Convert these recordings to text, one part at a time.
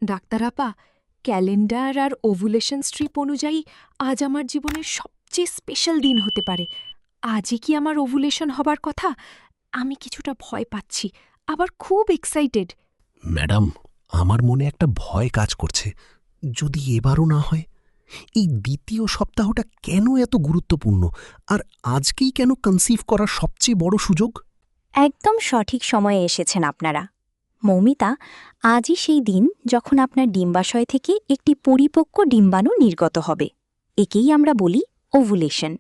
Doctor আপা, calendar আর ovulation strip অনুযায়ী আজ আমার জীবনের সবচেয়ে স্পেশাল দিন হতে পারে। আজই কি আমার ওভুলেশন হবার কথা? আমি কিছুটা ভয় পাচ্ছি, আবার খুব এক্সাইটেড। ম্যাডাম, আমার মনে একটা ভয় কাজ করছে। যদি এবারও না হয়। এই দ্বিতীয় সপ্তাহটা কেন এত গুরুত্বপূর্ণ, আর আজকেই কেন কনসিভ করার সবচেয়ে বড় সুযোগ? একদম সঠিক সময়ে এসেছেন আপনারা। মৌমিতা, আজই সেই দিন যখন আপনার ডিম্বাশয় থেকে একটি পরিপক্ক ডিম্বাণু নির্গত হবে। একেই আমরা বলি ওভুলেশন।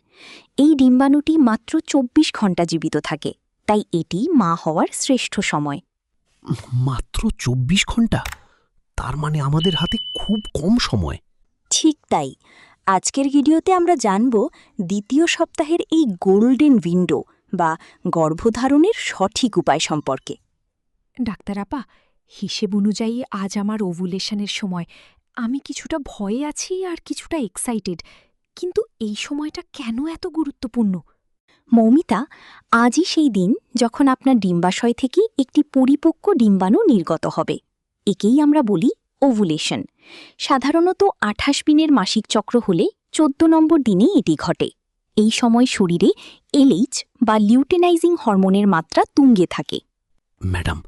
এই ডিম্বাণুটি মাত্র ২৪ ঘণ্টা জীবিত থাকে, তাই এটি মা হওয়ার শ্রেষ্ঠ সময়। মাত্র ২৪ ঘন্টা? তার মানে আমাদের হাতে খুব কম সময়। ঠিক তাই। আজকের ভিডিওতে আমরা জানব দ্বিতীয় সপ্তাহের এই গোল্ডেন উইন্ডো বা গর্ভধারণের সঠিক উপায় সম্পর্কে। ডাক্তার আপা, হিসেব অনুযায়ী আজ আমার ওভুলেশনের সময়। আমি কিছুটা ভয়ে আছি আর কিছুটা এক্সাইটেড, কিন্তু এই সময়টা কেন এত গুরুত্বপূর্ণ? মৌমিতা, আজই সেই দিন যখন আপনার ডিম্বাশয় থেকে একটি পরিপক্ক ডিম্বাণু নির্গত হবে। একেই আমরা বলি ওভুলেশন। সাধারণত ২৮ দিনের মাসিক চক্র হলে ১৪ নম্বর দিনে এটি ঘটে। এই সময় শরীরে এলএইচ বা লিউটেনাইজিং হরমোনের মাত্রা তুঙ্গে থাকে। ম্যাডাম,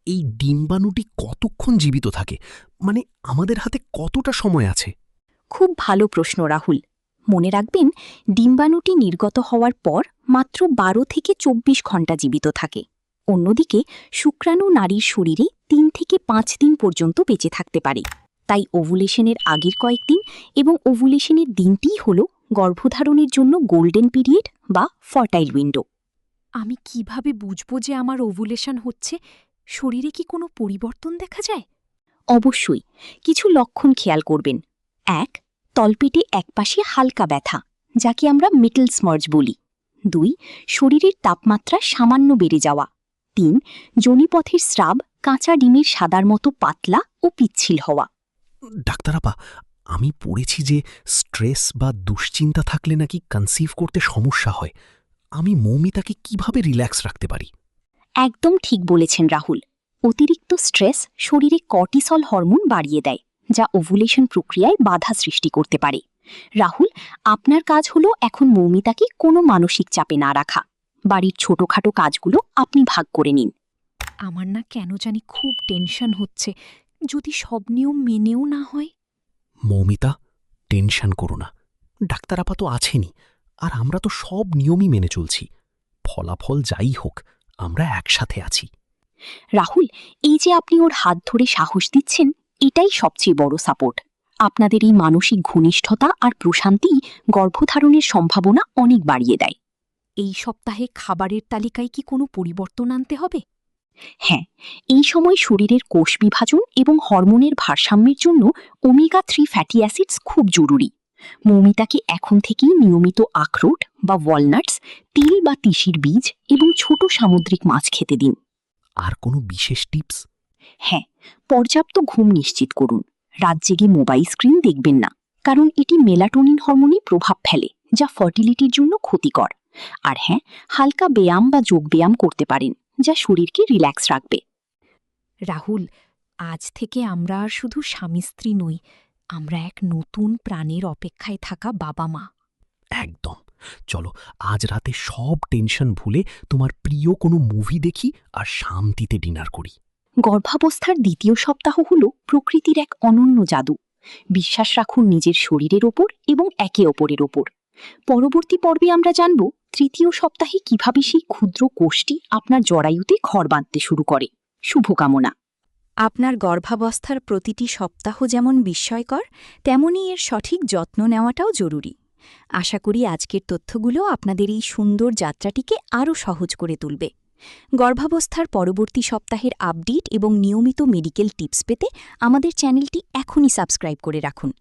এই ডিম্বাণুটি কতক্ষণ জীবিত থাকে? মানে আমাদের হাতে কতটা সময় আছে? খুব ভালো প্রশ্ন রাহুল। মনে রাখবেন, ডিম্বাণুটি নির্গত হওয়ার পর মাত্র ১২ থেকে ২৪ ঘণ্টা জীবিত থাকে। অন্যদিকে শুক্রাণু নারীর শরীরে ৩ থেকে ৫ দিন পর্যন্ত বেঁচে থাকতে পারে। তাই ওভুলেশনের আগের কয়েকদিন এবং ওভুলেশনের দিনটিই হল গর্ভধারণের জন্য গোল্ডেন পিরিয়ড বা ফার্টাইল উইন্ডো। আমি কিভাবে বুঝব যে আমার ওভুলেশন হচ্ছে? শরীরে কি কোনো পরিবর্তন দেখা যায়? অবশ্যই কিছু লক্ষণ খেয়াল করবেন। ১. তলপেটে একপাশে হালকা ব্যথা, যাকে আমরা মিটল স্মার্জ বলি। ২. শরীরের তাপমাত্রা সামান্য বেড়ে যাওয়া। ৩. যোনিপথের স্রাব কাঁচা ডিমের সাদার মতো পাতলা ও পিচ্ছিল হওয়া। ডাক্তার আপা, আমি পড়েছি যে স্ট্রেস বা দুশ্চিন্তা থাকলে নাকি কনসিভ করতে সমস্যা হয়। আমি মৌমিতাকে কিভাবে রিল্যাক্স রাখতে পারি? একদম ঠিক বলেছেন রাহুল। অতিরিক্ত স্ট্রেস শরীরে কর্টিসল হরমোন বাড়িয়ে দেয়, যা ওভুলেশন প্রক্রিয়ায় বাধা সৃষ্টি করতে পারে। রাহুল, আপনার কাজ হলো এখন মৌমিতাকে কোনো মানসিক চাপে না রাখা। বাড়ির ছোটখাটো কাজগুলো আপনি ভাগ করে নিন। আমার না কেন জানি খুব টেনশন হচ্ছে, যদি সব নিয়ম মেনেও না হয়। মৌমিতা, টেনশন করো না। ডাক্তার আপা তো আছেনই, আর আমরা তো সব নিয়মই মেনে চলছি। ফলাফল যাই হোক, আমরা একসাথে আছি। রাহুল, এই যে আপনি ওর হাত ধরে সাহস দিচ্ছেন, এটাই সবচেয়ে বড় সাপোর্ট। আপনাদের এই মানসিক ঘনিষ্ঠতা আর প্রশান্তি গর্ভধারণের সম্ভাবনা অনেক বাড়িয়ে দেয়। এই সপ্তাহে খাবারের তালিকায় কি কোনো পরিবর্তন আনতে হবে? হ্যাঁ, এই সময় শরীরের কোষ বিভাজন এবং হরমোনের ভারসাম্যের জন্য ওমেগা-3 ফ্যাটি অ্যাসিডস খুব জরুরি। মৌমিতাকে এখন থেকেই নিয়মিত আখরোট বা ওয়ালনাটস, তিল বা তিসির বীজ এবং ছোট সামুদ্রিক মাছ খেতে দিন। আর কোনো বিশেষ টিপস? হ্যাঁ, পর্যাপ্ত ঘুম নিশ্চিত করুন। রাত জেগে মোবাইল স্ক্রিন দেখবেন না, কারণ এটি মেলাটোনিন হরমোনে প্রভাব ফেলে, যা ফার্টিলিটির জন্য ক্ষতিকর। আর হ্যাঁ, হালকা ব্যায়াম বা যোগব্যায়াম করতে পারেন, যা শরীরকে রিল্যাক্স রাখবে। রাহুল, আজ থেকে আমরা আর শুধু স্বামী স্ত্রী নই, আমরা এক নতুন প্রাণের অপেক্ষায় থাকা বাবা মা। একদম। চলো আজ রাতে সব টেনশন ভুলে তোমার প্রিয় কোনো মুভি দেখি আর শান্তিতে ডিনার করি। গর্ভাবস্থার দ্বিতীয় সপ্তাহ হল প্রকৃতির এক অনন্য জাদু। বিশ্বাস রাখুন নিজের শরীরের ওপর এবং একে অপরের ওপর। পরবর্তী পর্বে আমরা জানব তৃতীয় সপ্তাহে কিভাবে সেই ক্ষুদ্র কোষটি আপনার জরায়ুতে ঘর বাঁধতে শুরু করে। শুভকামনা। আপনার গর্ভাবস্থার প্রতিটি সপ্তাহ যেমন বিস্ময়কর, তেমনই এর সঠিক যত্ন নেওয়াটাও জরুরি। আশা করি আজকের তথ্যগুলো আপনাদের এই সুন্দর যাত্রাটিকে আরও সহজ করে তুলবে। গর্ভাবস্থার পরবর্তী সপ্তাহের আপডেট এবং নিয়মিত মেডিকেল টিপস পেতে আমাদের চ্যানেলটি এখনই সাবস্ক্রাইব করে রাখুন।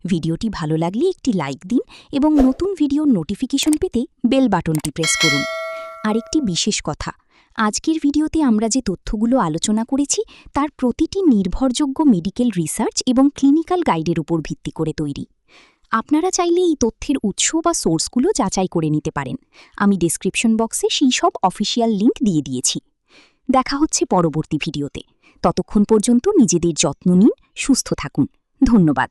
ভিডিওটি ভালো লাগলে একটি লাইক দিন এবং নতুন ভিডিওর নোটিফিকেশন পেতে বেল বাটনটি প্রেস করুন। আরেকটি বিশেষ কথা, আজকের ভিডিওতে আমরা যে তথ্যগুলো আলোচনা করেছি তার প্রতিটি নির্ভরযোগ্য মেডিকেল রিসার্চ এবং ক্লিনিক্যাল গাইডের উপর ভিত্তি করে তৈরি। আপনারা চাইলে এই তথ্যের উৎস বা সোর্সগুলো যাচাই করে নিতে পারেন। আমি ডেসক্রিপশন বক্সে সেই সব অফিসিয়াল লিঙ্ক দিয়ে দিয়েছি। দেখা হচ্ছে পরবর্তী ভিডিওতে। ততক্ষণ পর্যন্ত নিজেদের যত্ন নিন, সুস্থ থাকুন। ধন্যবাদ।